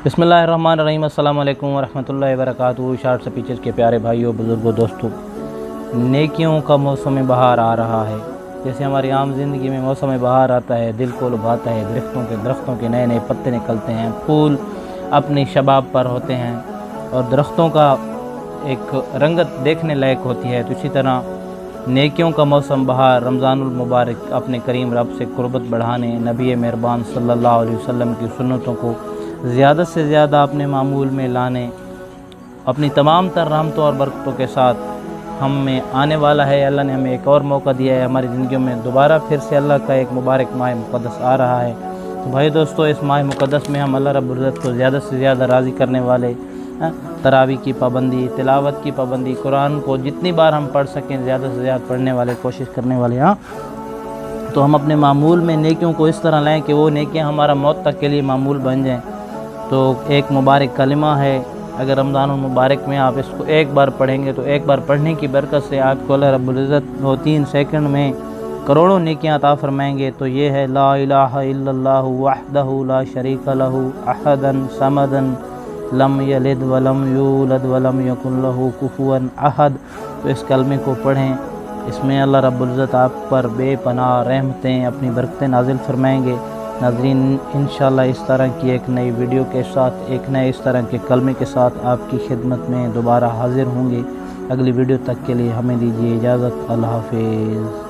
बिस्मिल्लाहिर्रहमानिर्रहीम। अस्सलाम वालेकुम वरहमतुल्लाहि वबरकातुहू। शार्ट्स पिक्चर्स के प्यारे भाइयों, बुज़ुर्गों, दोस्तों, नेकियों का मौसम बहार आ रहा है। जैसे हमारी आम ज़िंदगी में मौसम बहार आता है, दिल को लुभाता है, दरख्तों के नए नए पत्ते निकलते हैं, फूल अपनी शबाब पर होते हैं और दरख्तों का एक रंगत देखने लायक होती है, तो इसी तरह नेकियों का मौसम बहार रमज़ानुल मुबारक अपने करीम रब से कुर्बत बढ़ाने, नबी मेहरबान सल्लल्लाहु अलैहि वसल्लम की सुन्नतों को ज़्यादा से ज़्यादा अपने मामूल में लाने, अपनी तमाम तर रहमतों और बरकतों के साथ हम में आने वाला है। अल्लाह ने हमें एक और मौका दिया है, हमारी ज़िंदगियों में दोबारा फिर से अल्लाह का एक मुबारक माह मुक़द्दस आ रहा है। तो भाई दोस्तों, इस माह मुक़द्दस में हम अल्लाह रब्बुल इज़्ज़त को ज़्यादा से ज़्यादा राज़ी करने वाले, तरावी की पाबंदी, तिलावत की पाबंदी, कुरान को जितनी बार हम पढ़ सकें ज़्यादा से ज़्यादा पढ़ने वाले, कोशिश करने वाले। तो हम अपने मामूल में नेकियों को इस तरह लाएँ कि वो नेकियां हमारा मौत तक के लिए मामूल बन जाएँ। तो एक मुबारक कलिमा है, अगर रमज़ान मुबारक में आप इसको एक बार पढ़ेंगे तो एक बार पढ़ने की बरकत से आपको अल्लाह रब्बुल इज़्ज़त 2-3 सेकंड में करोड़ों नेकियां अता फरमाएंगे। तो ये है ला इलाहा इल्लल्लाहु वहदहु ला शरीका लहु अहदन समदन लम यलिद वलम यूलद वलम यकुन लहु कुफुवन अहद। तो इस कलमे को पढ़ें, इसमें अल्लाह रब्बुल इज़्ज़त आप पर बेपनाह रहमतें, अपनी बरकतें नाजिल फरमाएंगे। नाज़रीन, इंशाअल्लाह इस तरह की एक नई वीडियो के साथ, एक नए इस तरह के कलमे के साथ आपकी खिदमत में दोबारा हाजिर होंगे। अगली वीडियो तक के लिए हमें दीजिए इजाज़त। अल्लाह हाफ़िज़।